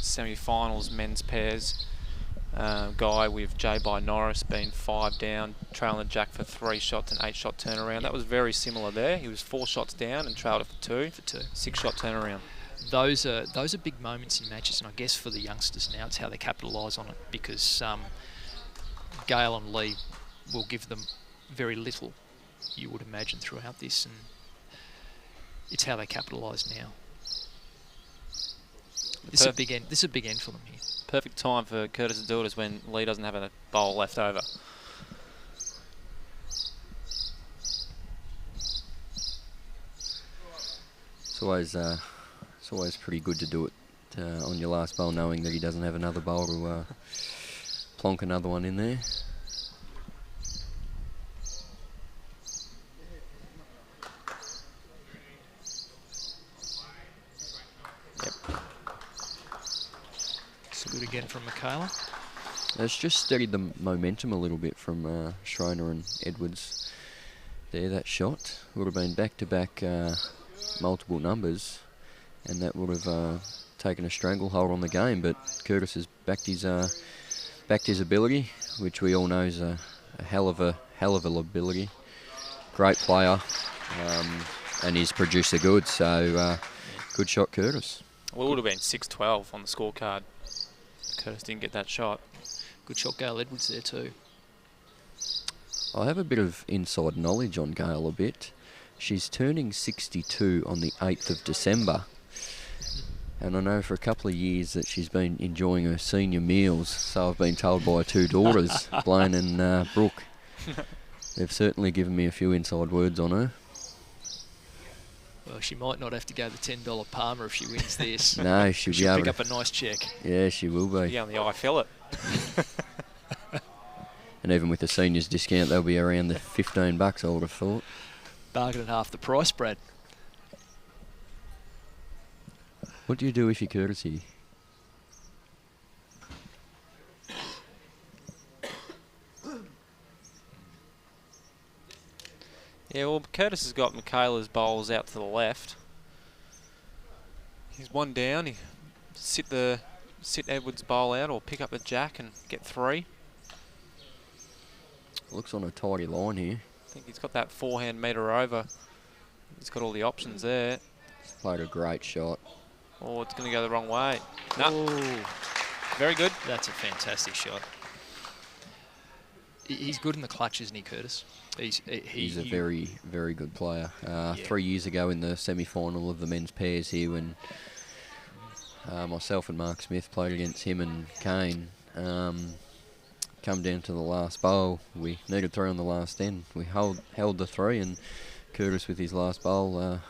semi-finals men's pairs. Guy with J by Norris being 5 down, trailing the jack for 3 shots and 8-shot turnaround. Yep. That was very similar there. He was 4 shots down and trailed it for 2. 6-shot turnaround. Those are big moments in matches, and I guess for the youngsters now, it's how they capitalise on it, because Gayle and Lee will give them very little, you would imagine, throughout this, and it's how they capitalise now. This is a big end. This is a big end for them here. Perfect time for Curtis to do it is when Lee doesn't have a bowl left over. It's always pretty good to do it on your last bowl, knowing that he doesn't have another bowl to plonk another one in there. Good again from Mikayla. It's just steadied the momentum a little bit from Schraner and Edwards there. That shot would have been back-to-back multiple numbers, and that would have taken a stranglehold on the game. But Curtis has backed his ability, which we all know is a hell of an ability. Great player, and he's produced the goods. So good shot, Curtis. Well, it would have been 6-12 on the scorecard. Curtis didn't get that shot. Good shot, Gayle Edwards there too. I have a bit of inside knowledge on Gayle a bit. She's turning 62 on the 8th of December. And I know for a couple of years that she's been enjoying her senior meals. So I've been told by her 2 daughters, Blaine and Brooke. They've certainly given me a few inside words on her. Well, she might not have to go the $10 Palmer if she wins this. No, she'll pick up a nice check. Yeah, she will be. Yeah, on the eye fillet. And even with the seniors discount, they'll be around the $15, I would have thought. Bargain at half the price, Brad. What do you do if you're Curtis here? Yeah, well, Curtis has got Mikayla's bowls out to the left. He's 1 down. He sit Edwards' bowl out or pick up the jack and get 3. Looks on a tidy line here. I think he's got that forehand metre over. He's got all the options there. He's played a great shot. Oh, it's going to go the wrong way. No. Ooh. Very good. That's a fantastic shot. He's good in the clutch, isn't he, Curtis? He's a very, very good player. 3 years ago in the semi-final of the men's pairs here, when myself and Mark Smith played against him and Kane, come down to the last bowl. We needed 3 on the last end. We held the 3, and Curtis with his last bowl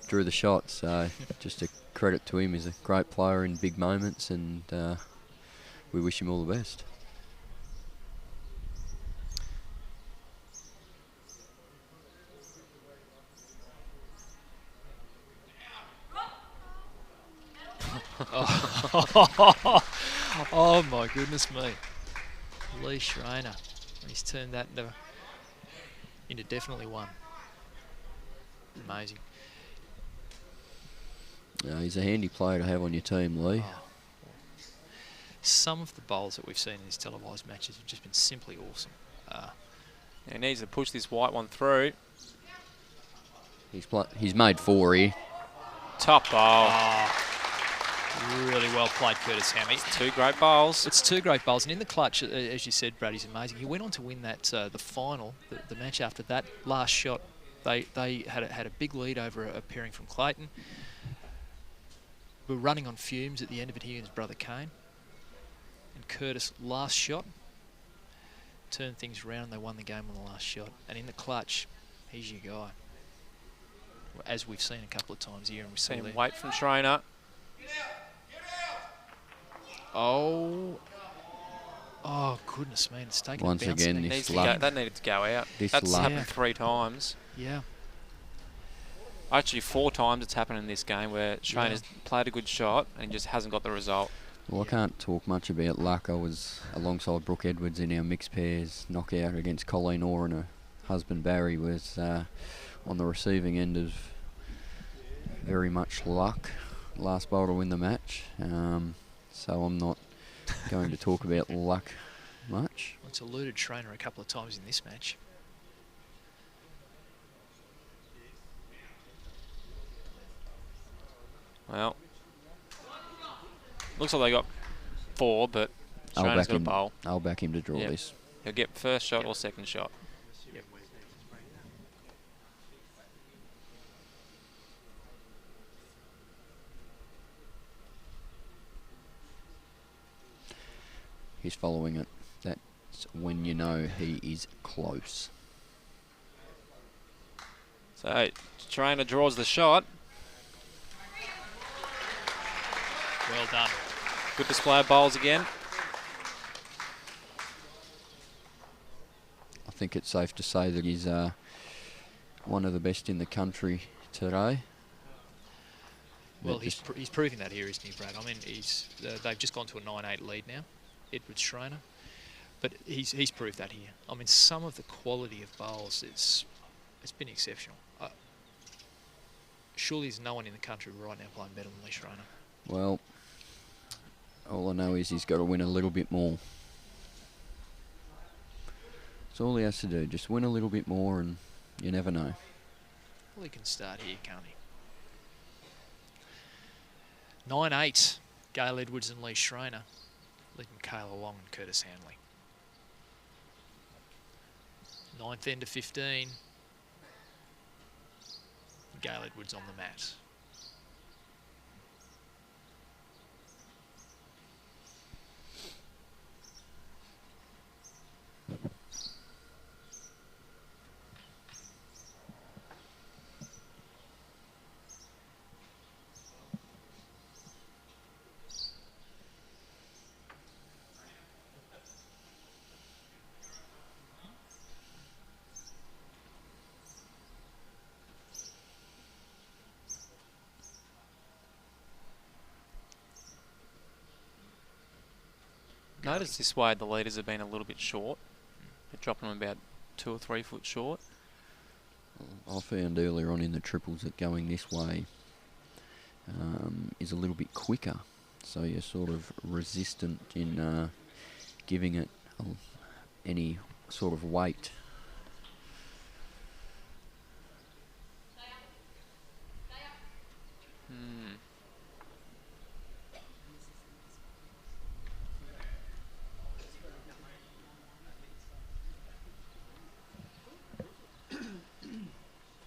drew the shot. So just a credit to him. He's a great player in big moments, and we wish him all the best. Oh my goodness me. Lee Schraner. He's turned that into definitely 1. Amazing. He's a handy player to have on your team, Lee. Oh. Some of the bowls that we've seen in these televised matches have just been simply awesome. He needs to push this white one through. He's made 4 here. Top bowl. Oh. Really well played, Curtis Hammy. It's 2 great bowls. It's 2 great bowls, and in the clutch, as you said, Brad, he's amazing. He went on to win that the final, the match after that last shot. They had a big lead over a pairing from Clayton. We're running on fumes at the end of it here, and his brother Kane. And Curtis, last shot, turned things around, and they won the game on the last shot. And in the clutch, he's your guy, as we've seen a couple of times here, and we've seen him wait from Schraner. Oh, goodness me, it's taken once a bounce. again, That needed to go out. That's happened 3 times. Yeah. Actually, 4 times it's happened in this game where Schraner's played a good shot and he just hasn't got the result. Well, I can't talk much about luck. I was alongside Brooke Edwards in our mixed pairs knockout against Colleen Orr, and her husband Barry was on the receiving end of very much luck. last bowl to win the match, so I'm not going to talk about luck much. Well, it's eluded Schraner a couple of times in this match. Well, looks like they got 4, but Schraner's got a bowl. I'll back him to draw this. He'll get first shot or second shot. Yep. He's following it. That's when you know he is close. So Schraner draws the shot. Well done. Good display of bowls again. I think it's safe to say that he's one of the best in the country today. Well, he's proving that here, isn't he, Brad? I mean, they've just gone to a 9-8 lead now, Edward Schraner. But he's proved that here. I mean, some of the quality of bowls, it's been exceptional. Surely there's no one in the country right now playing better than Lee Schraner. Well, all I know is he's got to win a little bit more. That's all he has to do, just win a little bit more, and you never know. Well, he can start here, can't he? 9-8, Gayle Edwards and Lee Schraner, lead Mikayla Long and Curtis Hanley. 9th end of 15, Gayle Edwards on the mat. Notice this way the leaders have been a little bit short. They're dropping them about 2 or 3 foot short. I found earlier on in the triples that going this way is a little bit quicker, so you're sort of resistant in giving it any sort of weight.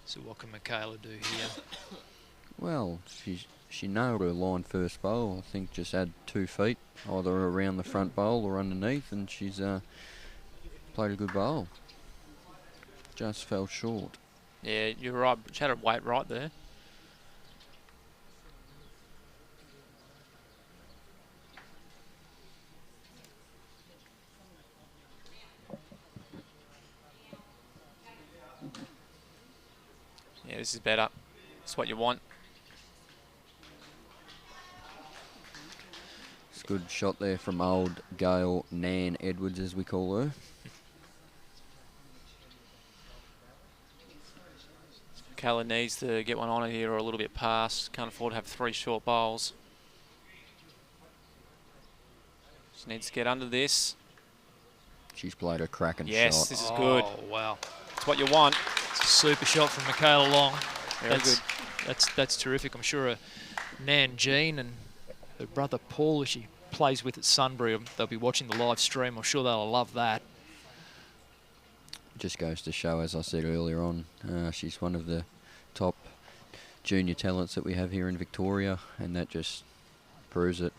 So what can Mikayla do here? Well, she nailed her line first bowl. I think just add 2 feet, either around the front bowl or underneath, and she's played a good bowl. Just fell short. Yeah, you're right. She had her weight right there. Yeah, this is better. It's what you want. It's a good shot there from old Gayle Nan Edwards, as we call her. Mikayla needs to get one on here or a little bit past. Can't afford to have 3 short bowls. She needs to get under this. She's played a cracking shot. Yes, this is good. Oh, wow. It's what you want. It's a super shot from Mikayla Long. Very good. That's terrific. I'm sure Nan Jean and her brother Paul, who she plays with at Sunbury, they'll be watching the live stream. I'm sure they'll love that. Just goes to show, as I said earlier on, she's one of the top junior talents that we have here in Victoria, and that just proves it.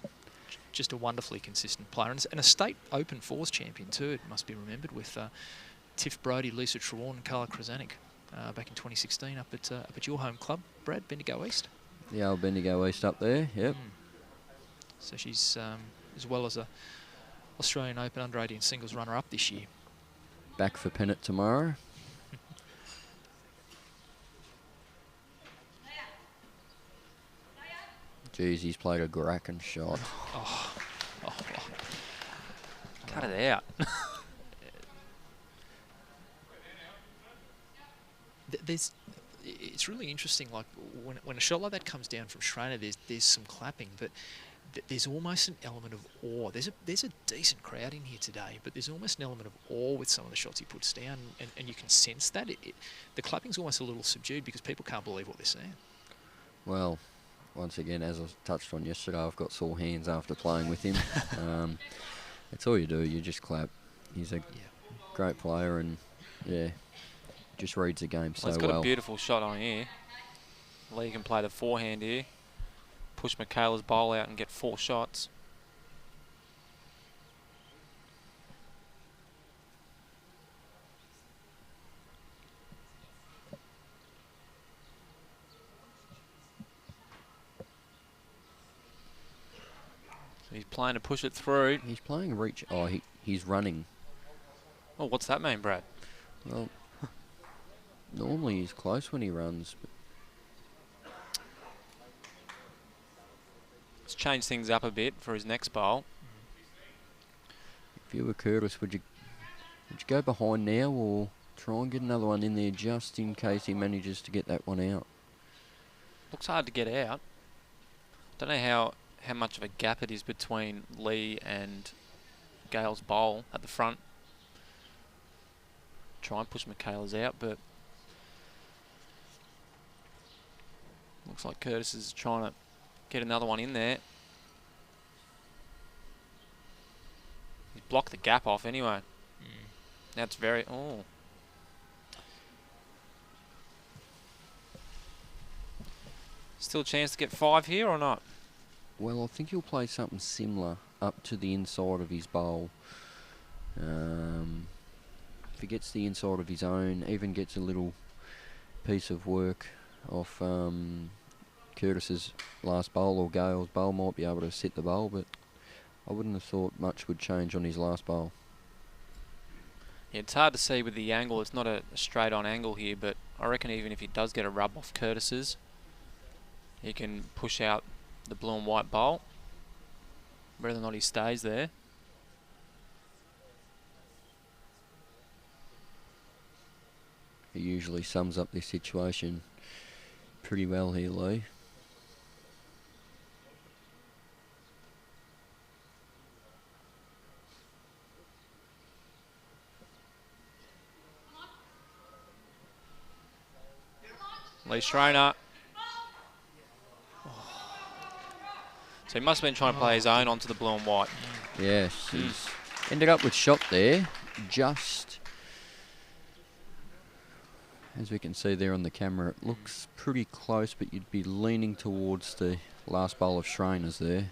Just a wonderfully consistent player, and a state open fours champion too, it must be remembered, with Tiff Brody, Lisa Trewarn and Carla Krasanik back in 2016 up at your home club, Brad, Bendigo East. The old Bendigo East up there, yep. So she's, as well as a Australian Open under-18 singles runner-up this year. Back for pennant tomorrow. Jeez, he's played a cracking shot. Cut it out. It's it's really interesting. Like when a shot like that comes down from Schraner, there's some clapping, but there's almost an element of awe. There's a decent crowd in here today, but there's almost an element of awe with some of the shots he puts down, and you can sense that. The clapping's almost a little subdued because people can't believe what they're seeing. Well, once again, as I touched on yesterday, I've got sore hands after playing with him. That's all you do. You just clap. He's a great player, and just reads the game so well. He's got a beautiful shot on here. Lee can play the forehand here, push Mikayla's bowl out and get 4 shots. So he's playing to push it through. He's playing reach. Oh, he's running. Oh, what's that mean, Brad? Well, normally he's close when he runs. But let's change things up a bit for his next bowl. if you were Curtis, would you go behind now or try and get another one in there just in case he manages to get that one out? Looks hard to get out. Don't know how much of a gap it is between Lee and Gayle's bowl at the front. Try and push Mikayla's out, but looks like Curtis is trying to get another one in there. He's blocked the gap off anyway. Now it's very... Oh. Still a chance to get 5 here or not? Well, I think he'll play something similar up to the inside of his bowl. If he gets the inside of his own, even gets a little piece of work off Curtis's last bowl or Gayle's bowl, might be able to sit the bowl, but I wouldn't have thought much would change on his last bowl. Yeah, it's hard to see with the angle. It's not a straight on angle here, but I reckon even if he does get a rub off Curtis's, he can push out the blue and white bowl. Whether or not he stays there. He usually sums up this situation pretty well here, Lee. Lee Schraner. So he must have been trying to play his own onto the blue and white. Yes, he's ended up with shot there, just as we can see there on the camera. It looks pretty close, but you'd be leaning towards the last bowl of Schraner's there.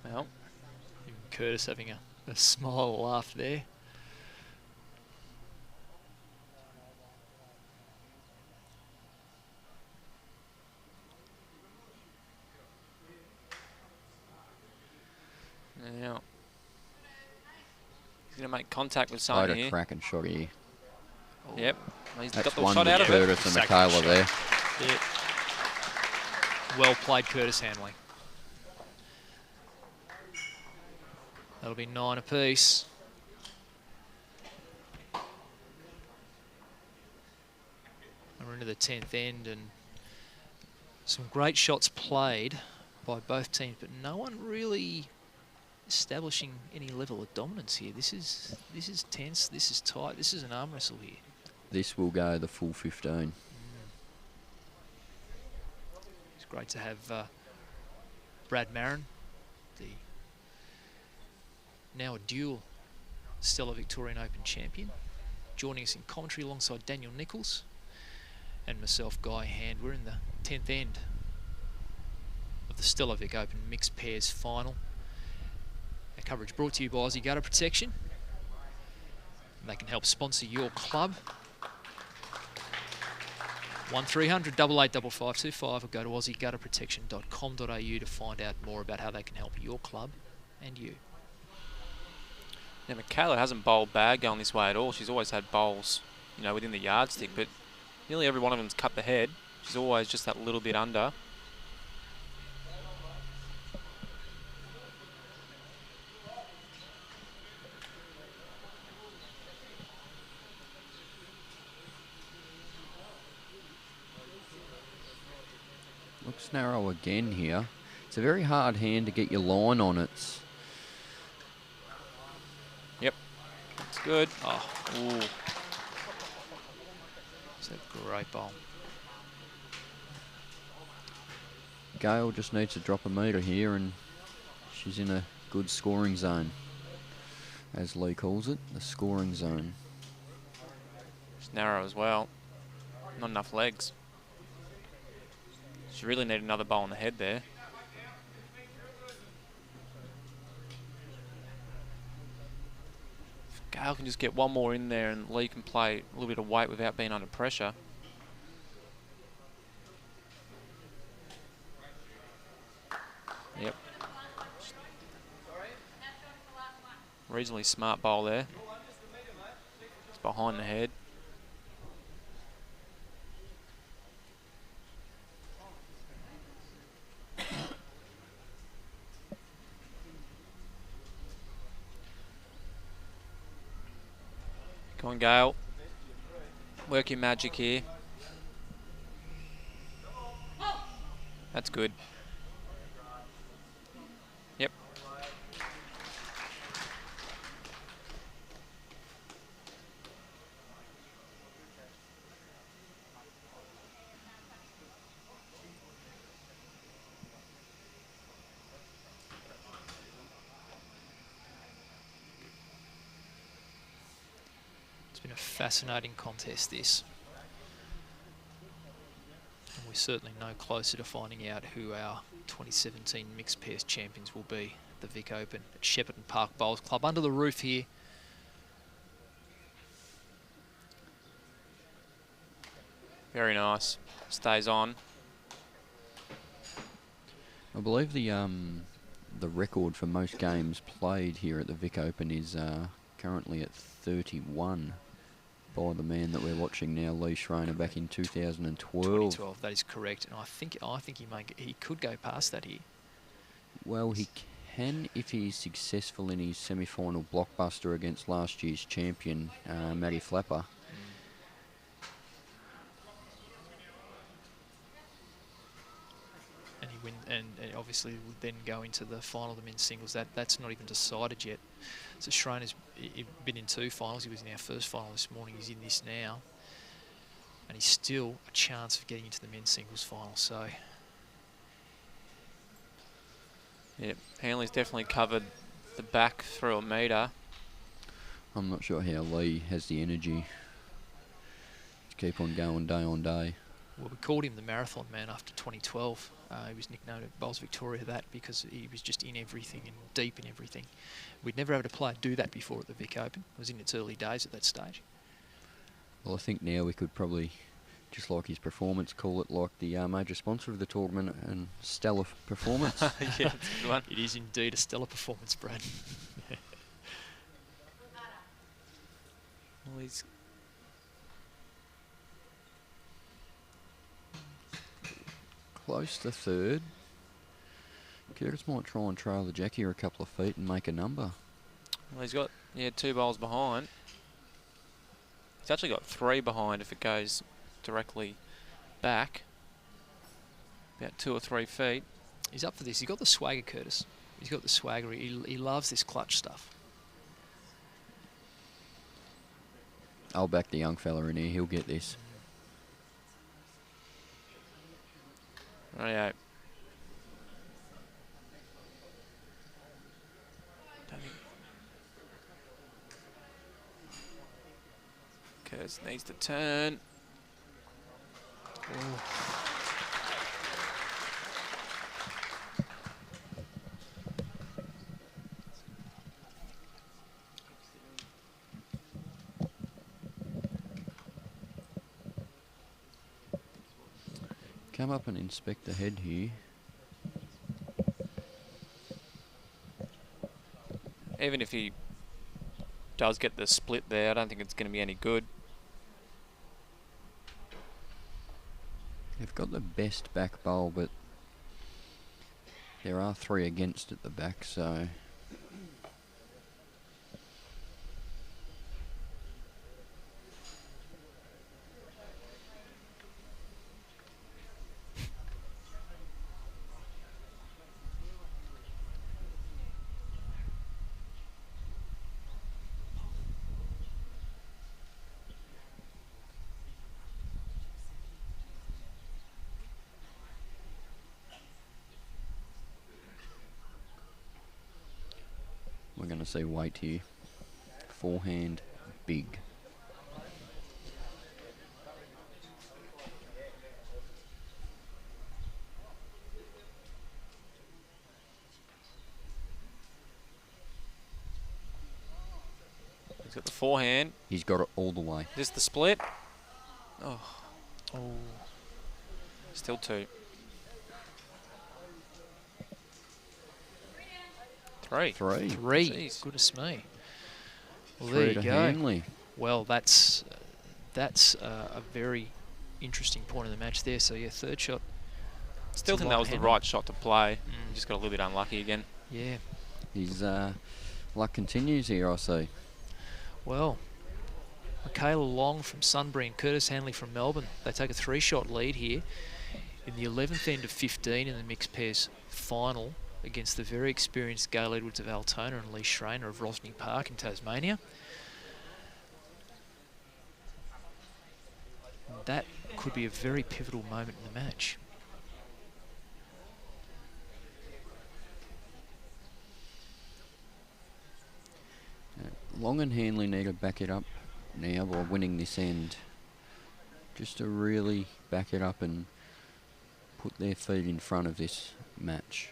Well, even Curtis having a small laugh there. now he's going to make contact with Played someone a here. cracking shot here. Yep, he's That's got the one shot with out of it. Curtis and Mikayla there. Yeah. Well played, Curtis Hanley. That'll be 9 apiece. We're into the 10th end, and some great shots played by both teams, but no one really establishing any level of dominance here. This is tense. This is tight. This is an arm wrestle here. This will go the full 15. It's great to have Brad Marron, the now a dual Steller Victorian Open champion, joining us in commentary alongside Daniel Nichols and myself, Guy Hand. We're in the 10th end of the Steller Vic Open mixed pairs final. Our coverage brought to you by Aussie Gutter Protection. They can help sponsor your club. 1300 885525 or go to aussiegutterprotection.com.au to find out more about how they can help your club and you. Now, Mikayla hasn't bowled bad going this way at all. She's always had bowls, you know, within the yardstick, but nearly every one of them's cut the head. She's always just that little bit under. Looks narrow again here. It's a very hard hand to get your line on. It's It's good. Oh, Ooh. it's a great bowl. Gayle just needs to drop a metre here, and she's in a good scoring zone, as Lee calls it, the scoring zone. It's narrow as well. Not enough legs. She really needed another bowl on the head there. If Gayle can just get one more in there and Lee can play a little bit of weight without being under pressure. Yep. Reasonably smart bowl there. It's behind the head. Come on, Gayle. Work your magic here. That's good. Yep. It's been a fascinating contest, this. And we're certainly no closer to finding out who our 2017 mixed pairs champions will be at the Vic Open at Shepparton Park Bowls Club. Under the roof here. Very nice. Stays on. I believe the record for most games played here at the Vic Open is currently at 31 by the man that we're watching now, Lee Schraner, back in 2012. 2012, that is correct, and I think he could go past that here. Well, he can if he's successful in his semi-final blockbuster against last year's champion, Matty Flapper. And he win, and obviously would then go into the final of the men's singles. That's not even decided yet. So Schraner's been in 2 finals. He was in our first final this morning. He's in this now, and he's still a chance of getting into the men's singles final. So, Yep. Hanley's definitely covered the back through a metre. I'm not sure how Lee has the energy to keep on going day on day. well, we called him the marathon man after 2012. He was nicknamed at Bowls Victoria that because he was just in everything and deep in everything. We'd never had a player do that before at the Vic Open. It was in its early days at that stage. Well, I think now we could probably, just like his performance, call it like the major sponsor of the tournament and stellar performance. Yeah, that's a good one. It is indeed a stellar performance, Brad. Well, he's Close to third. Curtis might try and trail the Jack here a couple of feet and make a number. Well, he's got, 2 bowls behind. He's actually got 3 behind if it goes directly back. About 2 or 3 feet. He's up for this. He's got the swagger, Curtis. He's got the swagger. He loves this clutch stuff. I'll back the young fella in here. He'll get this. Rightio. Curtis needs to turn. Come up and inspect the head here. Even if he does get the split there, I don't think it's going to be any good. They've got the best back bowl, but there are 3 against at the back, so... to see weight here. Forehand, big. He's got the forehand. He's got it all the way. This the split. Oh, Oh, still 2. 3. 3. 3. Jeez. Goodness me. Well, 3 there you to go. Hanley. Well, that's a very interesting point of the match there. So, yeah, third shot. Still to think that was Hanley. the right shot to play. Mm. Just got a little bit unlucky again. Yeah. His luck continues here, I see. Well, Mikayla Long from Sunbury and Curtis Hanley from Melbourne. They take a 3-shot lead here in the 11th end of 15 in the mixed pairs final against the very experienced Gayle Edwards of Altona and Lee Schraner of Rosny Park in Tasmania. That could be a very pivotal moment in the match. Long and Hanley need to back it up now by winning this end. Just to really back it up and put their feet in front of this match.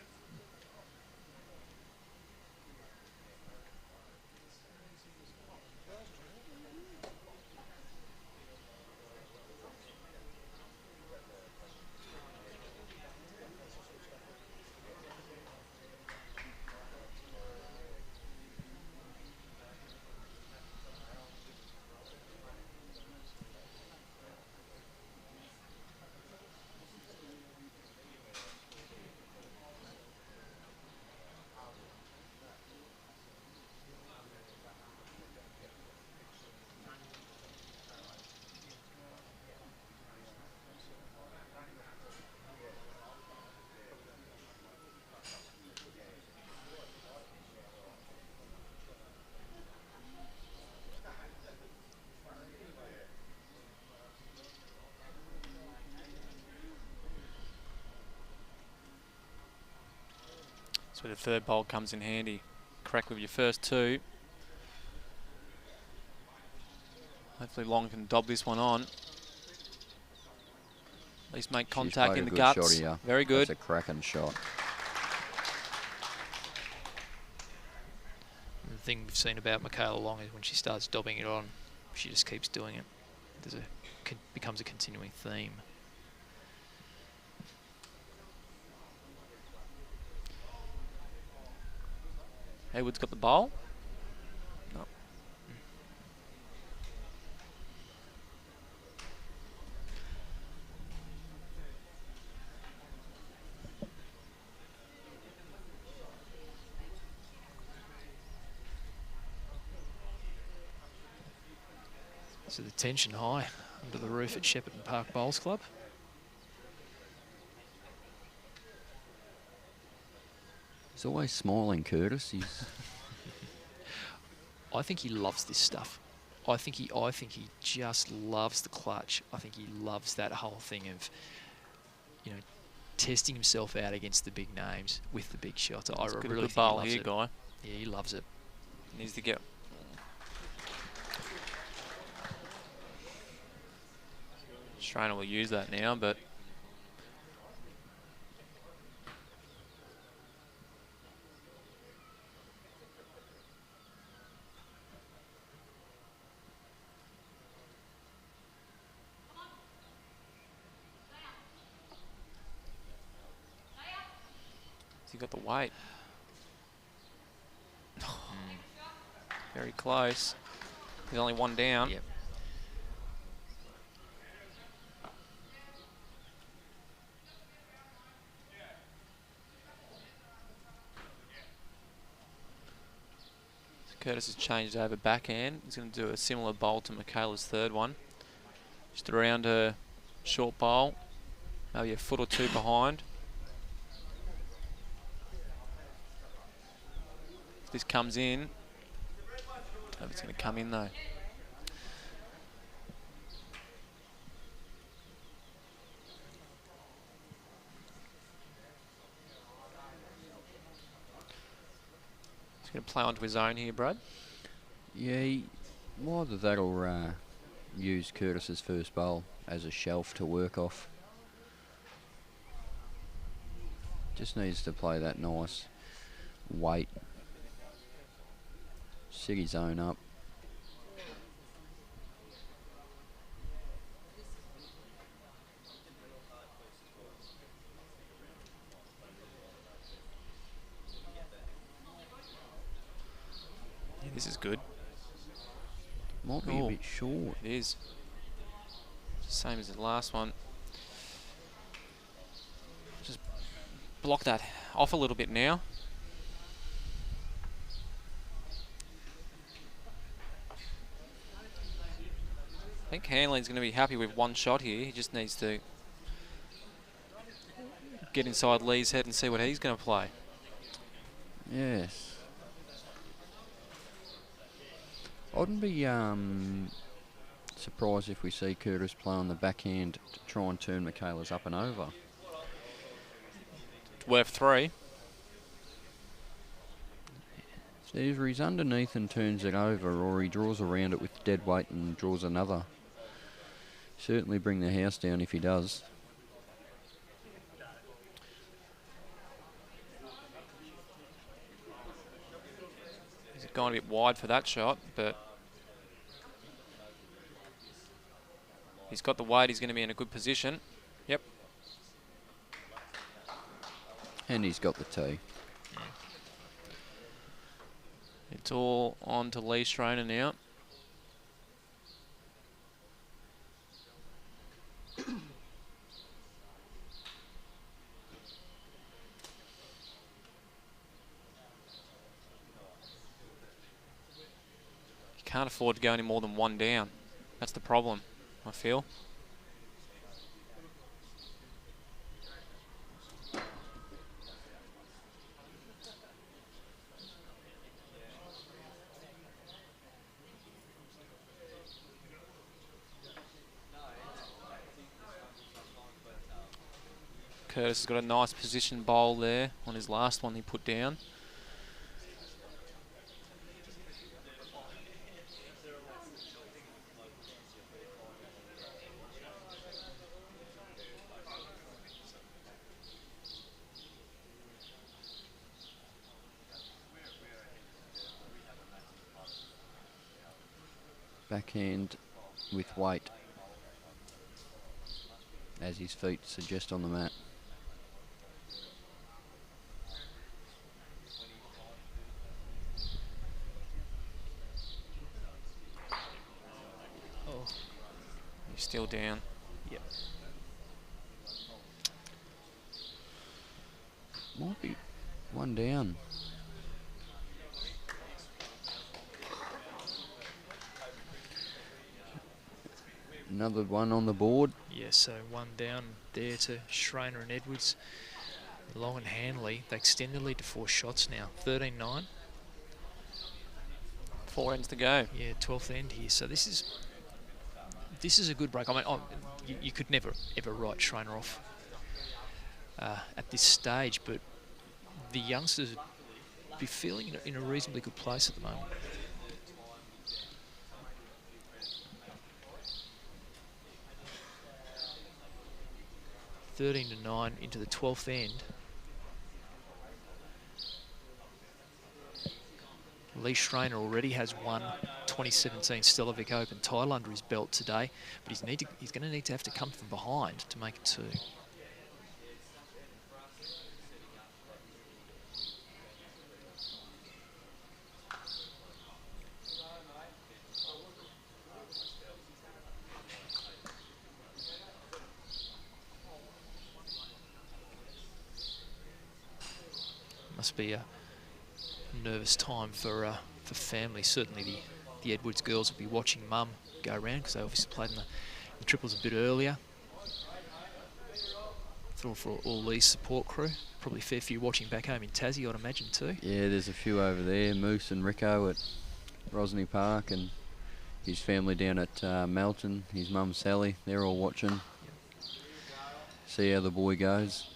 So the third bowl comes in handy. Crack with your first 2. Hopefully Long can dob this one on. At least make contact in the guts. Shot here. Very good. That's a cracking shot. The thing we've seen about Mikayla Long is when she starts dobbing it on, she just keeps doing it. Becomes a continuing theme. Edwards got the bowl. No. So the tension high under the roof at Shepparton Park Bowls Club. He's always smiling, Curtis. He's I think he loves this stuff. I think he just loves the clutch. I think he loves that whole thing of, you know, testing himself out against the big names with the big shots. I really good think bowl he loves here, it. Guy. Yeah, he loves it. Needs to get. Schraner will use that now, but he got the weight. Very close. There's only one down. Yep. So Curtis has changed over backhand. He's going to do a similar bowl to Mikayla's third one. Just around her short bowl. Maybe a foot or 2 behind. If this comes in, I don't know if it's going to come in though. He's Going to play onto his own here, Brad. Yeah, either that or use Curtis's first bowl as a shelf to work off. Just needs to play that nice weight. Sit his own up. Yeah, this is good. Might be a bit short. It is. Same as the last one. Just block that off a little bit now. I think Hanley's going to be happy with one shot here. He just needs to get inside Lee's head and see what he's going to play. Yes. I wouldn't be surprised if we see Curtis play on the backhand to try and turn Mikayla's up and over. Worth 3. So either he's underneath and turns it over, or he draws around it with dead weight and draws another. Certainly bring the house down if he does. He's gone a bit wide for that shot, but he's got the weight. He's going to be in a good position. Yep. And he's got the tee. It's all on to Lee Schraner now. Can't afford to go any more than one down. That's the problem, I feel. Curtis has got a nice position bowl there on his last one he put down. Backhand with weight, as his feet suggest on the mat. Oh, he's still down. Yep. Might be one down. Another one on the board. Yeah, so one down there to Schraner and Edwards. Long and Hanley, they extend the lead to 4 shots now. 13-9. 4 ends to go. Yeah, 12th end here. So this is a good break. I mean, you could never ever write Schraner off at this stage, but the youngsters be feeling in a reasonably good place at the moment. (13-9) into the 12th end. Lee Schraner already has won 2017 Steller Vic Open title under his belt today, but he's going to need to have to come from behind to make it 2. Must be a nervous time for family. Certainly the Edwards girls will be watching Mum go around because they obviously played in the triples a bit earlier. Thought for all Lee's support crew. Probably a fair few watching back home in Tassie, I'd imagine too. Yeah, there's a few over there. Moose and Rico at Rosny Park, and his family down at Melton. His mum Sally, they're all watching. Yep. See how the boy goes.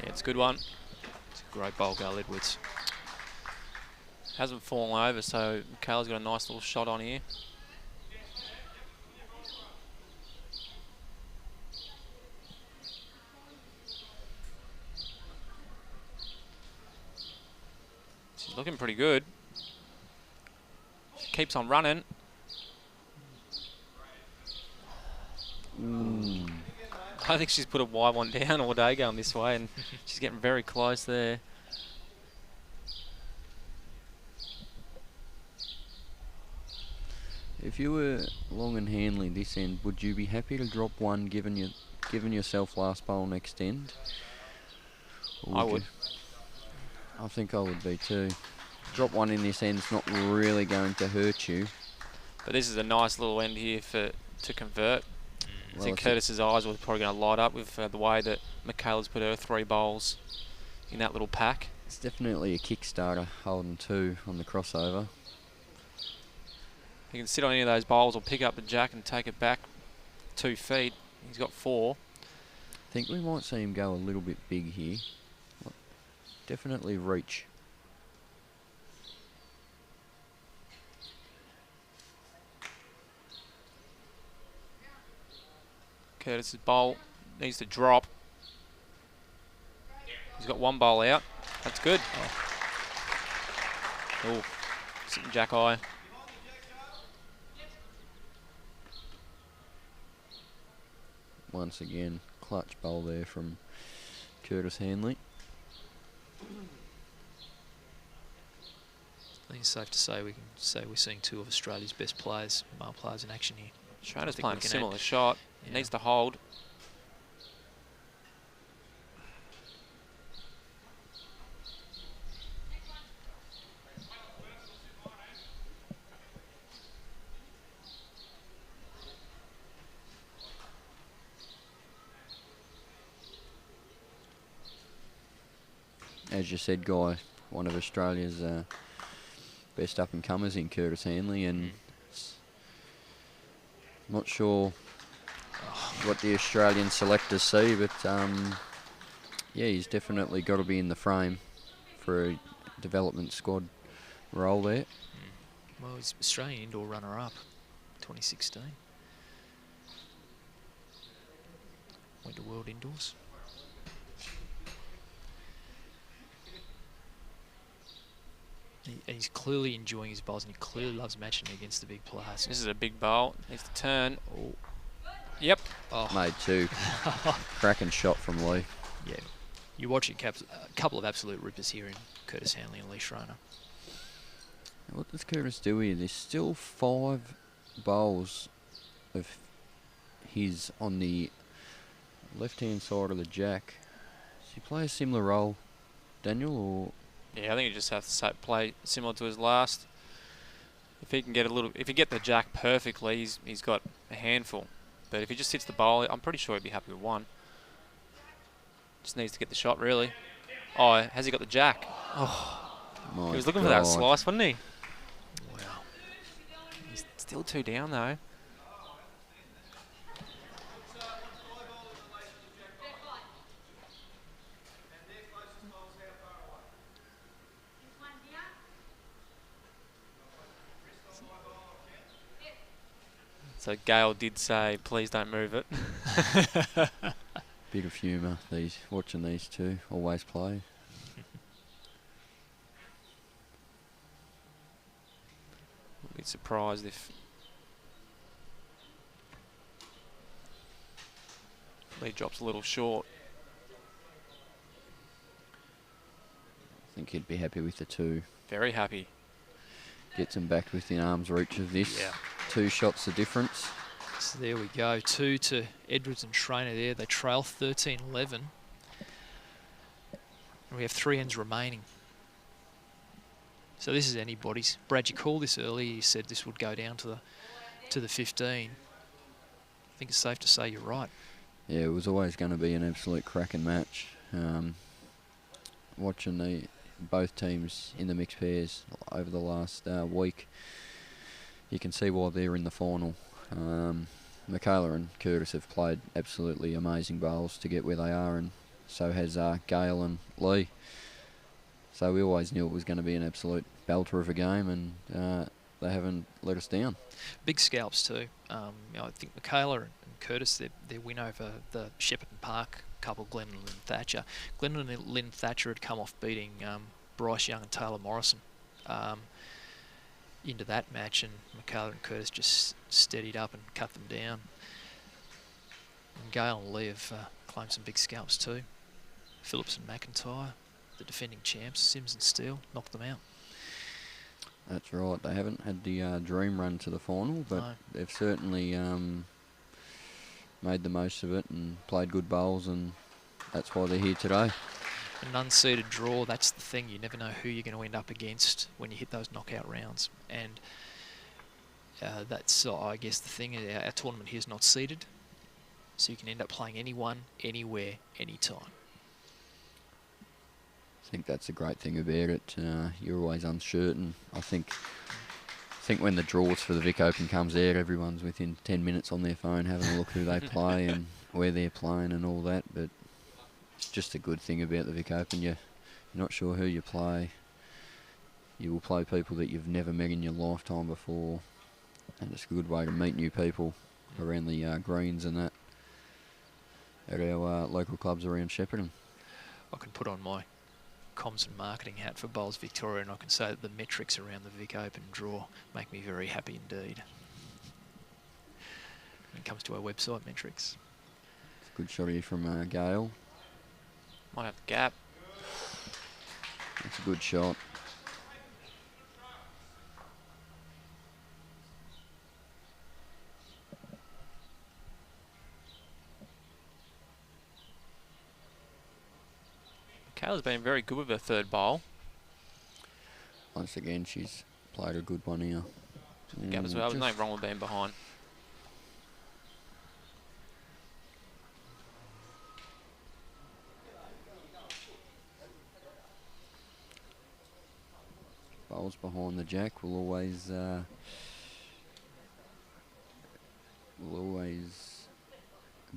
Yeah, it's a good one. Great bowl, Gayle Edwards. Hasn't fallen over, so Mikayla's got a nice little shot on here. She's looking pretty good. She keeps on running. I think she's put a wide one down all day going this way, and she's getting very close there. If you were Long and Hanley this end, would you be happy to drop one given yourself last bowl next end? Or I would. I think I would be too. Drop one in this end's not really going to hurt you. But this is a nice little end here to convert. I Well, think Curtis's eyes were probably going to light up with the way that Mikayla's put her 3 bowls in that little pack. It's definitely a kickstarter holding 2 on the crossover. He can sit on any of those bowls or pick up the jack and take it back 2 feet. He's got 4. I think we might see him go a little bit big here. Definitely reach. Curtis's bowl needs to drop. He's got 1 bowl out. That's good. Oh, sitting jack eye. Once again, clutch bowl there from Curtis Hanley. I think it's safe to say we're seeing 2 of Australia's best players, male players in action here. Schraner's I think playing we a can similar add- shot. Yeah. Needs to hold. As you said, Guy, one of Australia's best up-and-comers in Curtis Hanley, and not sure what the Australian selectors see, but yeah, he's definitely got to be in the frame for a development squad role there. Well, he's Australian indoor runner-up, 2016. Went to World Indoors. He's clearly enjoying his bowls, and he clearly loves matching against the big players. This is a big bowl. Needs to turn. Oh, Yep. Oh, made 2. Cracking shot from Lee. yeah. You're watching a couple of absolute rippers here in Curtis Hanley and Lee Schraner. What does Curtis do here? There's still 5 bowls of his on the left-hand side of the jack. Does he play a similar role, Daniel, or...? Yeah, I think he just has to play similar to his last. If he can get if he get the jack perfectly, he's got a handful. But if he just hits the bowl, I'm pretty sure he'd be happy with 1. Just needs to get the shot, really. Oh, has he got the jack? Oh, My he was looking for that God. slice, wasn't he? Wow. He's still 2 down though. So Gayle did say, please don't move it. Bit of humour, watching these 2 always play. I'd be surprised if Lee drops a little short. I think he'd be happy with the 2. Very happy. Gets him back within arm's reach of this. Yeah. 2 shots the difference. So there we go. 2 to Edwards and Schraner there. They trail 13-11. And we have 3 ends remaining. So this is anybody's. Brad, you called this early. You said this would go down to the 15. I think it's safe to say you're right. Yeah, it was always going to be an absolute cracking match. Watching both teams in the mixed pairs over the last week, you can see why they're in the final. Mikayla and Curtis have played absolutely amazing bowls to get where they are, and so has Gayle and Lee. So we always knew it was going to be an absolute belter of a game, and they haven't let us down. Big scalps too. I think Mikayla and Curtis, their win over the Shepparton Park couple, Glenn and Lynn Thatcher. Glenn and Lynn Thatcher had come off beating Bryce Young and Taylor Morrison into that match, and Mikayla and Curtis just steadied up and cut them down. And Gayle and Lee have claimed some big scalps too. Phillips and McIntyre, the defending champs, Sims and Steele, knocked them out. That's right. They haven't had the dream run to the final, but they've certainly made the most of it and played good bowls, and that's why they're here today. An unseeded draw, that's the thing. You never know who you're going to end up against when you hit those knockout rounds. And that's, I guess, the thing. Our tournament here is not seeded, so you can end up playing anyone, anywhere, anytime. I think that's a great thing about it. You're always uncertain. I think when the draws for the Vic Open comes out, everyone's within 10 minutes on their phone having a look who they play and where they're playing and all that. But it's just a good thing about the Vic Open. You're not sure who you play. You will play people that you've never met in your lifetime before, and it's a good way to meet new people around the greens and that at our local clubs around Shepparton. I can put on my comms and marketing hat for Bowls Victoria, and I can say that the metrics around the Vic Open draw make me very happy indeed. When it comes to our website metrics. It's a good shot here from Gayle. Might have the gap. That's a good shot. Mikayla's been very good with her third bowl. Once again, she's played a good one here. Gap as well. There's nothing wrong with being behind. Bowls behind the jack will always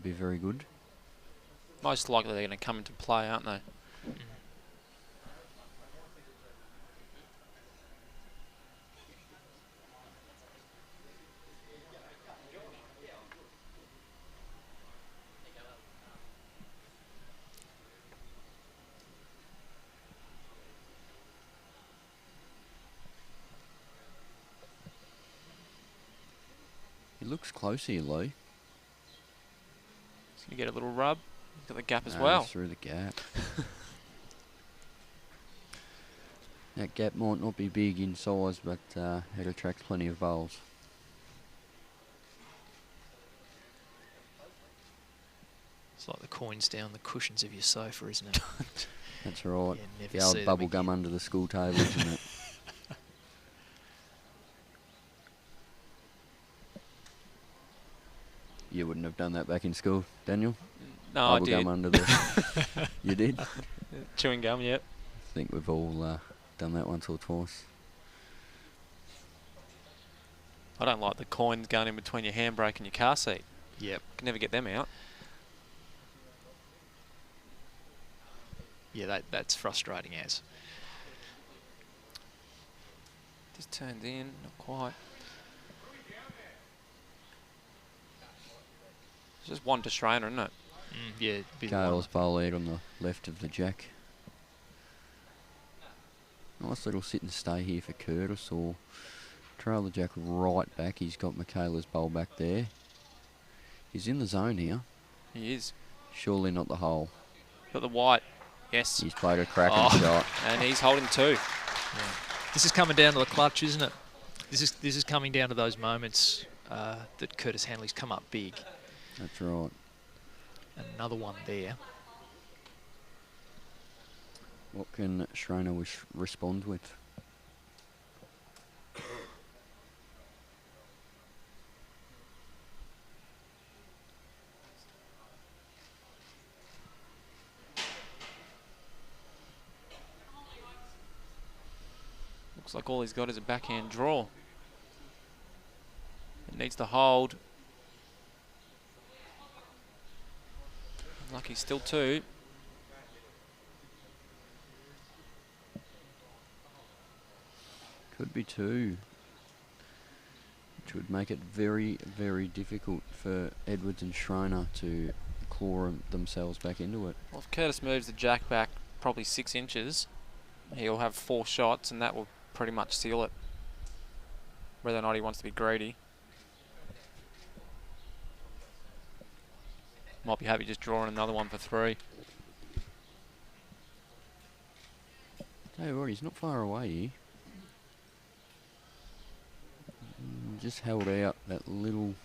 be very good. Most likely they're going to come into play, aren't they? He looks close here, Lee. He's going to get a little rub. He's got the gap as No, well. through the gap. That gap might not be big in size, but it attracts plenty of bowls. It's like the coins down the cushions of your sofa, isn't it? That's right. Yeah, The old bubble gum under the school table, isn't it? You wouldn't have done that back in school, Daniel? No, bubble I did. gum under the... You did? Chewing gum, yep. I think we've all done that once or twice. I don't like the coins going in between your handbrake and your car seat. Yep. Can never get them out. Yeah, that's frustrating as. Just turned in, not quite. It's just one to Schraner, isn't it? Yeah. Gayle's bowl out on the left of the jack. Nice little sit and stay here for Curtis, or trail the jack right back. He's got Mikayla's bowl back there. He's in the zone here. He is. Surely not the hole. Got the white. Yes. He's played a cracking shot. And he's holding two. Yeah. This is coming down to the clutch, isn't it? This is coming down to those moments that Curtis Hanley's come up big. That's right. And another one there. What can Schraner respond with? Looks like all he's got is a backhand draw. It needs to hold. Lucky still two. Could be 2. Which would make it very, very difficult for Edwards and Schraner to claw themselves back into it. Well, if Curtis moves the jack back probably 6 inches, he'll have 4 shots, and that will pretty much seal it. Whether or not he wants to be greedy. Might be happy just drawing another one for 3. Tell you what, he's not far away here. Just held out that little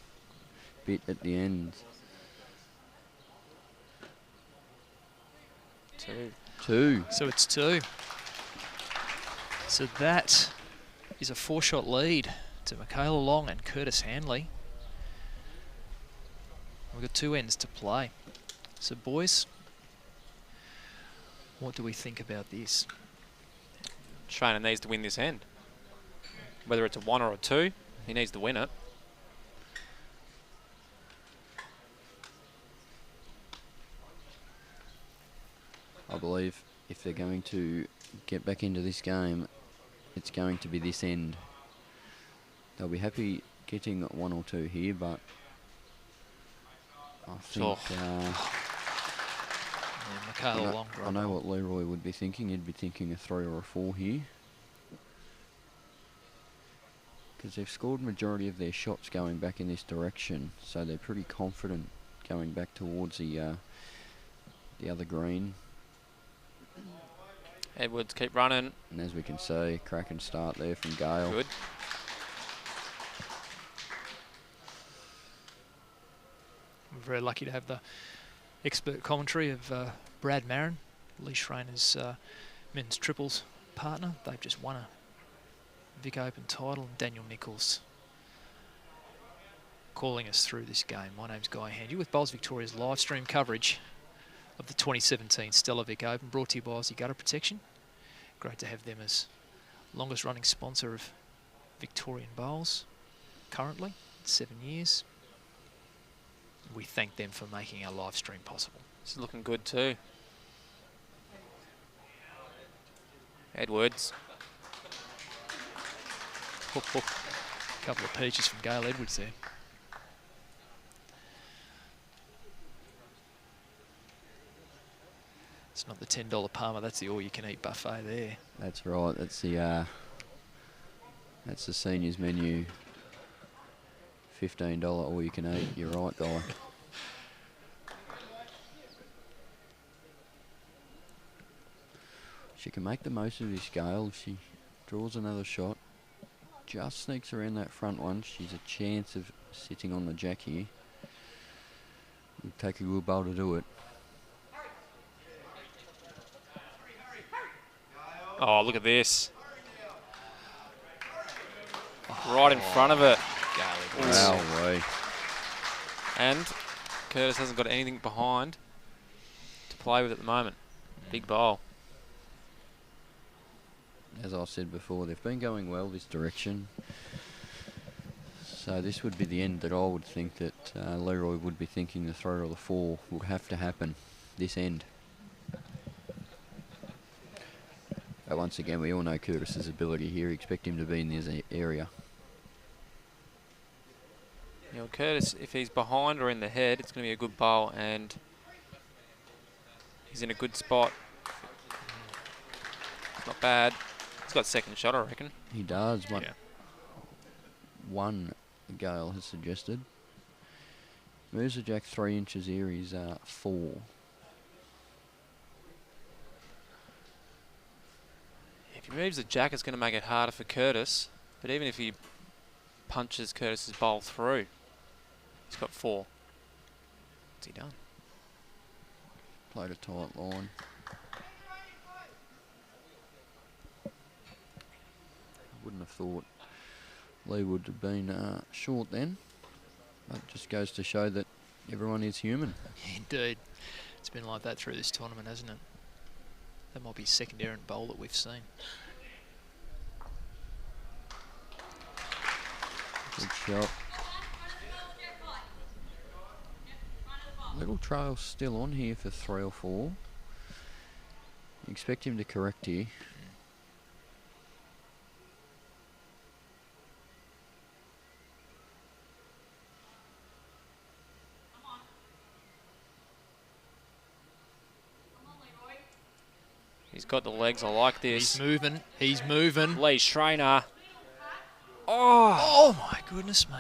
bit at the end. 2. So it's 2. So that is a 4-shot lead to Mikayla Long and Curtis Hanley. We've got 2 ends to play. So boys, what do we think about this? Schraner needs to win this end. Whether it's a 1 or a 2, he needs to win it. I believe if they're going to get back into this game, it's going to be this end. They'll be happy getting 1 or 2 here, but I think Mikayla Long. I know what Leroy would be thinking. He'd be thinking a 3 or a 4 here, because they've scored majority of their shots going back in this direction, so they're pretty confident going back towards the other green. Edwards keep running. And as we can see, cracking start there from Gayle. Good. We're very lucky to have the expert commentary of Brad Marron, Lee Schraner's men's triples partner. They've just won a Vic Open title. And Daniel Nichols calling us through this game. My name's Guy Hand. You're with Bowls Victoria's live stream coverage of the 2017 Steller Vic Open, brought to you by Aussie Gutter Protection. Great to have them as longest running sponsor of Victorian Bowls currently, 7 years. We thank them for making our live stream possible. This is looking good too. Edwards. Hook, hook. Couple of peaches from Gayle Edwards there. It's not the $10 Palmer, that's the all-you-can-eat buffet there. That's right. That's the seniors menu. $15 all you can eat. You're right, Guy. She can make the most of this Gayle. If she draws another shot, just sneaks around that front one, she's a chance of sitting on the jack here. It'll take a good bowl to do it. Oh, look at this. Right in front of it. Wow. And Curtis hasn't got anything behind to play with at the moment. Big bowl. As I said before, they've been going well this direction. So this would be the end that I would think that Leroy would be thinking the 3 or the 4 would have to happen. This end. But once again, we all know Curtis's ability here. Expect him to be in this area. You know, Curtis, if he's behind or in the head, it's going to be a good bowl, and he's in a good spot. Not bad. He's got second shot, I reckon. He does. Yeah. One Gayle has suggested. Moves the jack 3 inches here. He's 4. If he moves the jack, it's going to make it harder for Curtis. But even if he punches Curtis's bowl through, he's got 4. What's he done? Played a tight line. I wouldn't have thought Lee would have been short then. That just goes to show that everyone is human. Indeed. It's been like that through this tournament, hasn't it? That might be second errant bowl that we've seen. Good shot. Little trail still on here for 3 or 4. You expect him to correct here. He's got the legs. I like this. He's moving. He's moving. Lee Schraner. Oh my goodness me.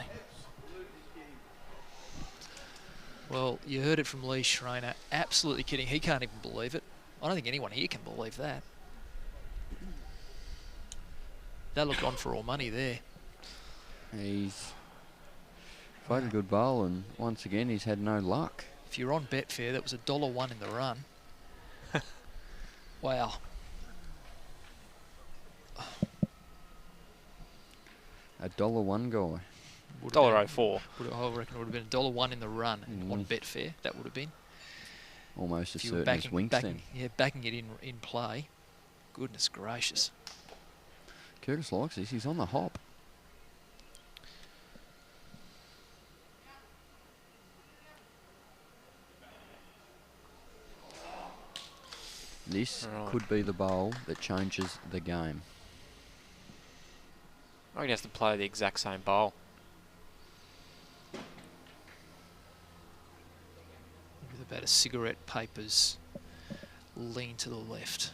Well, you heard it from Lee Schraner. Absolutely kidding. He can't even believe it. I don't think anyone here can believe that. That looked on for all money there. He's played a good bowl, and once again, he's had no luck. If you're on Betfair, that was $1.01 in the run. Wow. $1.01 guy. $1.04. I reckon it would have been $1.01 in the run on Betfair. That would have been. Almost as If you were certain as Winks then. Yeah, backing it in play. Goodness gracious. Curtis likes this. He's on the hop. This could be the bowl that changes the game. I think he has to play the exact same bowl. With about a cigarette paper's lean to the left.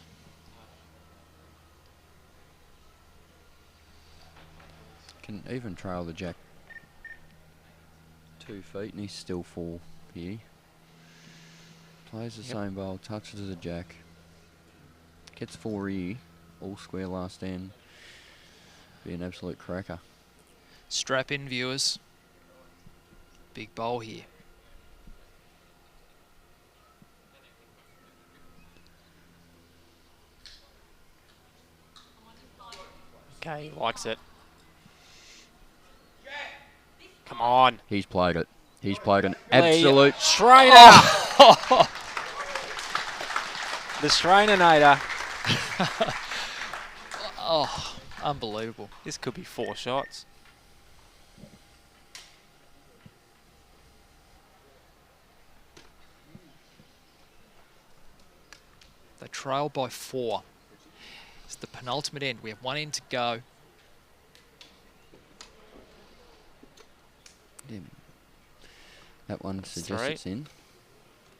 Can even trail the jack 2 feet, and he's still 4 here. Plays the same bowl, touches the jack. Gets 4 here, all square last end. Be an absolute cracker. Strap in, viewers. Big bowl here. Okay, he likes it. Come on. He's played it. He's played an absolute... Schraner! The Schrainer-nator. Oh, unbelievable. This could be 4 shots. They trail by 4. It's the penultimate end. We have 1 end to go. Yeah. That one suggests 3. it's in.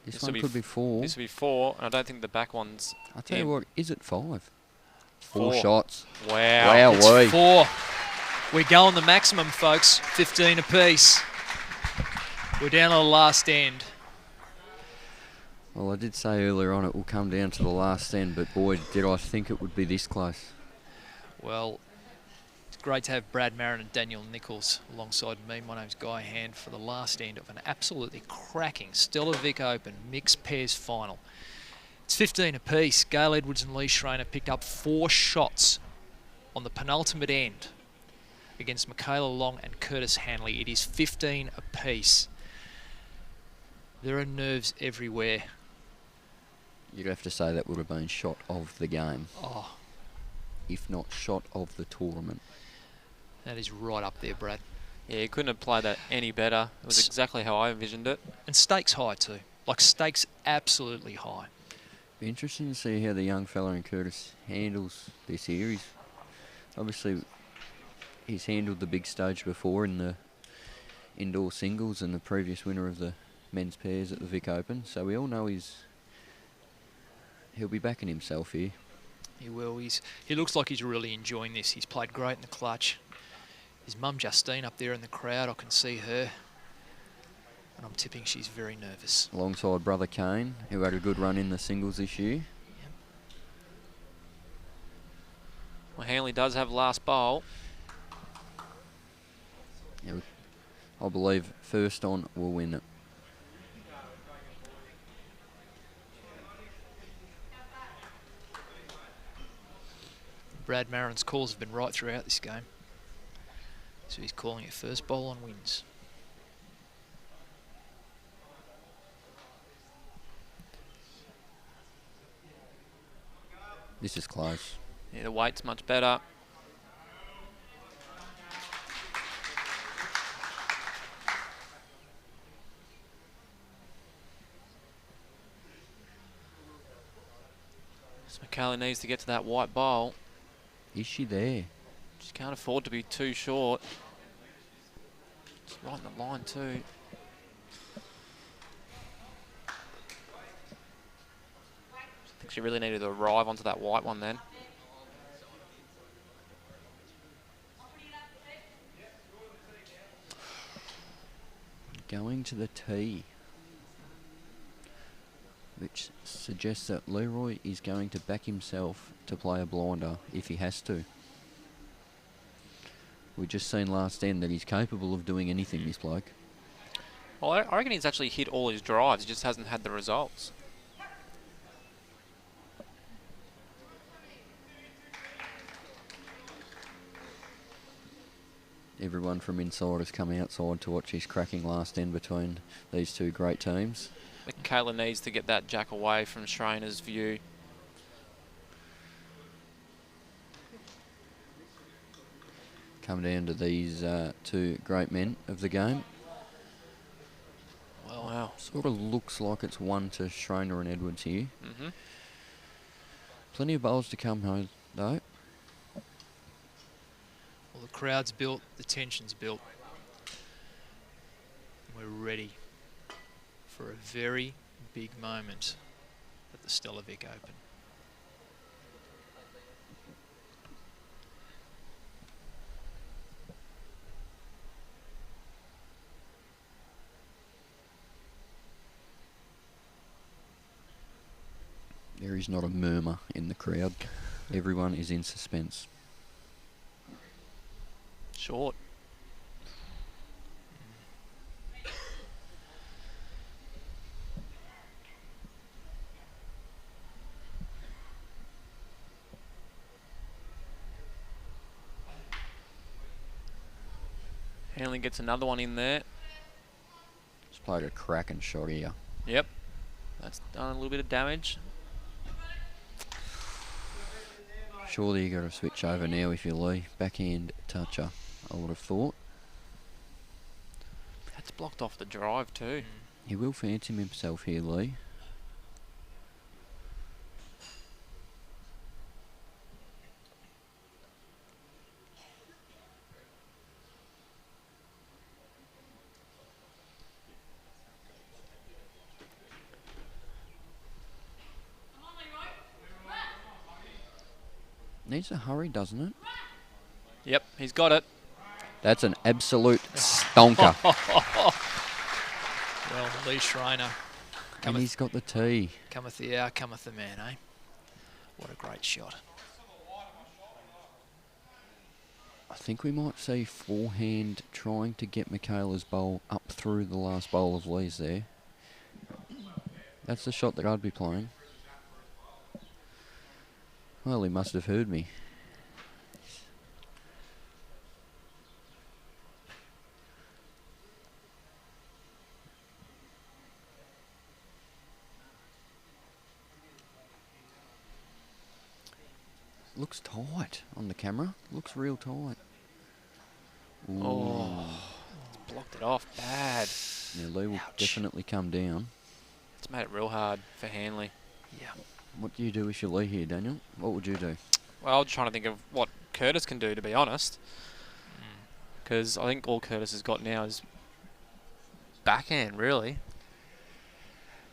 This This one will could be 4. This would be 4, and I don't think the back one's I'll tell you what, is it 5? 4 4 shots. Wow. It's 4. We're going the maximum, folks. 15 apiece. We're down to the last end. Well, I did say earlier on it will come down to the last end, but boy, did I think it would be this close. Well, it's great to have Brad Marron and Daniel Nichols alongside me. My name's Guy Hand for the last end of an absolutely cracking Steller Vic Open mixed pairs final. It's 15 apiece. Gayle Edwards and Lee Schraner picked up 4 shots on the penultimate end against Mikayla Long and Curtis Hanley. It is 15 apiece. There are nerves everywhere. You'd have to say that would have been shot of the game, Oh, if not shot of the tournament. that is right up there, Brad. Yeah, he couldn't have played that any better. It was exactly how I envisioned it. And stakes high too. Like stakes absolutely high. Be interesting to see how the young fella in Curtis handles this series. Obviously, he's handled the big stage before in the indoor singles and the previous winner of the men's pairs at the Vic Open, so we all know he'll be backing himself here. He will. He looks like he's really enjoying this. He's played great in the clutch. His mum Justine up there in the crowd, I can see her. And I'm tipping she's very nervous. Alongside brother Kane, who had a good run in the singles this year. Well, Hanley does have last bowl. Yeah, I believe first on will win it. Brad Marron's calls have been right throughout this game. So he's calling it first bowl on wins. This is close. Yeah, the weight's much better. So Mikayla needs to get to that white bowl. Is she there? She can't afford to be too short. She's right in the line too. think she really needed to arrive onto that white one then. Going to the tee, which suggests that Leroy is going to back himself to play a blinder if he has to. We've just seen last end that he's capable of doing anything, this bloke. Well, I reckon he's actually hit all his drives. He just hasn't had the results. Everyone from inside has come outside to watch his cracking last end between these two great teams. Mikayla needs to get that jack away from Schraner's view. Come down to these two great men of the game. Well, wow. Sort of looks like it's one to Schraner and Edwards here. Mm-hmm. Plenty of bowls to come home, though. Well, the crowd's built, the tension's built. We're ready for a very big moment at the Steller Vic Open. There is not a murmur in the crowd. Everyone is in suspense. Short. Hanley gets another one in there. Just played a cracking shot here. Yep. That's done a little bit of damage. Surely you got to switch over now if you're Lee. Backhand toucher, I would have thought. That's blocked off the drive too. He will fancy himself here, Lee. Needs a hurry, doesn't it? Yep, he's got it. That's an absolute stonker. Well, Lee Schraner. And he's got the tee. Cometh the hour, cometh the man, eh? What a great shot. I think we might see forehand trying to get Mikayla's bowl up through the last bowl of Lee's there. That's the shot that I'd be playing. Well, he must have heard me. Looks tight on the camera. Looks real tight. Ooh. Oh, it's blocked it off bad. Yeah, Lee will definitely come down. It's made it real hard for Hanley. Yeah. What do you do if you're Lee here, Daniel? What would you do? Well, I was trying to think of what Curtis can do, to be honest. Because I think all Curtis has got now is backhand, really.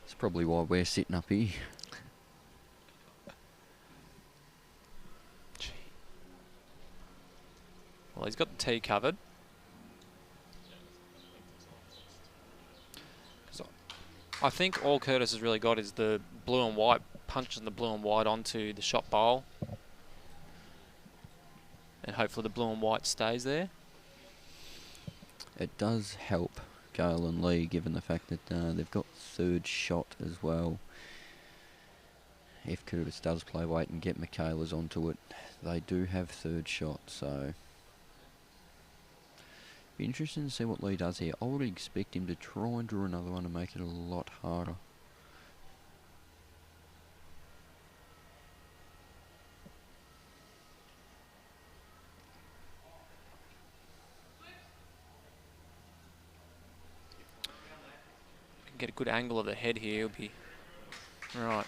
That's probably why we're sitting up here. Well, he's got the tee covered. I think all Curtis has really got is the blue and white, punching the blue and white onto the shot bowl. And hopefully the blue and white stays there. It does help Gayle and Lee, given the fact that they've got third shot as well. If Curtis does play weight and get Mikayla's onto it, they do have third shot, so... Be interesting to see what Lee does here. I would expect him to try and draw another one and make it a lot harder. Can get a good angle of the head here. It'll be right.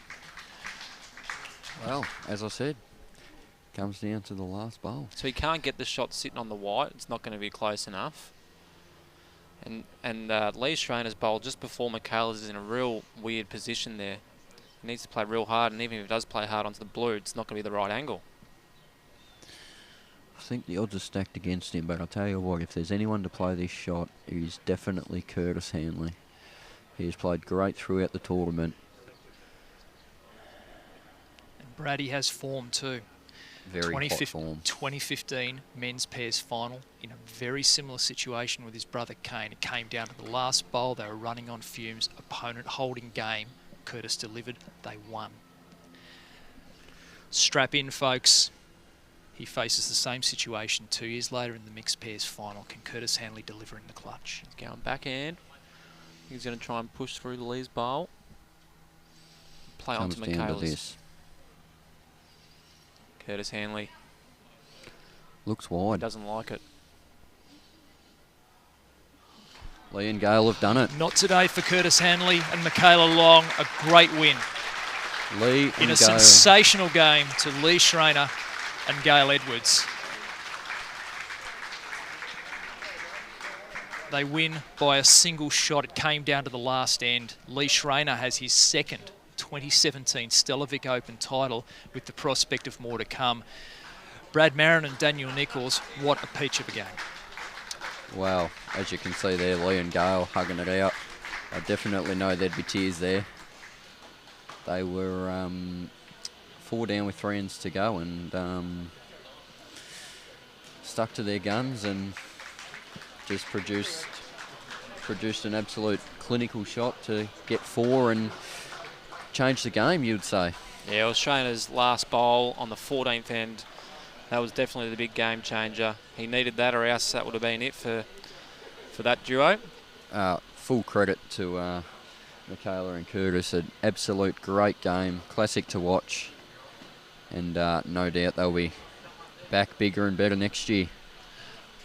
Well, as I said, comes down to the last bowl. So he can't get the shot sitting on the white. It's not going to be close enough. And Lee Schraner's bowl just before Mikayla's is in a real weird position there. He needs to play real hard, and even if he does play hard onto the blue, it's not going to be the right angle. I think the odds are stacked against him, but I'll tell you what, if there's anyone to play this shot, it is definitely Curtis Hanley. He has played great throughout the tournament. And Brady has form too. Very hot form. 2015 men's pairs final in a very similar situation with his brother Kane. It came down to the last bowl. They were running on fumes. Opponent holding game. Curtis delivered. They won. Strap in, folks. He faces the same situation 2 years later in the mixed pairs final. Can Curtis Hanley deliver in the clutch? He's going backhand. He's going to try and push through Lee's bowl. Play Comes onto down to Mikayla's. this. Curtis Hanley Looks wide. doesn't like it. Lee and Gayle have done it. Not today for Curtis Hanley and Mikayla Long. A great win Lee in and a Gayle. sensational game to Lee Schraner and Gayle Edwards. They win by a single shot. It came down to the last end. Lee Schraner has his second 2017 Steller Vic Open title with the prospect of more to come. Brad Marron and Daniel Nichols, what a peach of a game. Wow, as you can see there, Lee and Gayle hugging it out. I definitely know there'd be tears there. They were 4 down with 3 ends to go and stuck to their guns and just produced an absolute clinical shot to get 4 and change the game, you'd say. Yeah, it was Schraner's last bowl on the 14th end. That was definitely the big game changer. He needed that, or else that would have been it for that duo. Full credit to Mikayla and Curtis. An absolute great game, classic to watch, and no doubt they'll be back bigger and better next year.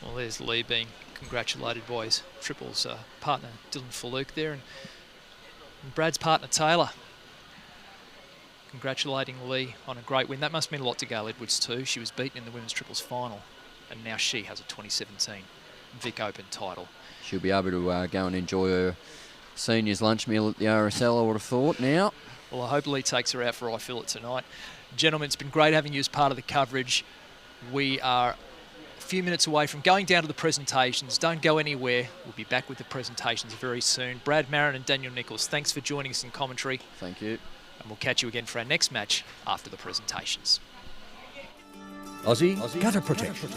Well, there's Lee being congratulated by his triples partner Dylan Falluke there, and Brad's partner Taylor congratulating Lee on a great win. That must mean a lot to Gayle Edwards too. She was beaten in the women's triples final, and now she has a 2017 Vic Open title. She'll be able to go and enjoy her seniors lunch meal at the RSL, I would have thought now. Well, I hope Lee takes her out for I Feel It tonight. Gentlemen, it's been great having you as part of the coverage. We are a few minutes away from going down to the presentations. Don't go anywhere. We'll be back with the presentations very soon. Brad Marron and Daniel Nichols, thanks for joining us in commentary. Thank you. And we'll catch you again for our next match after the presentations. Aussie Gutter Protection.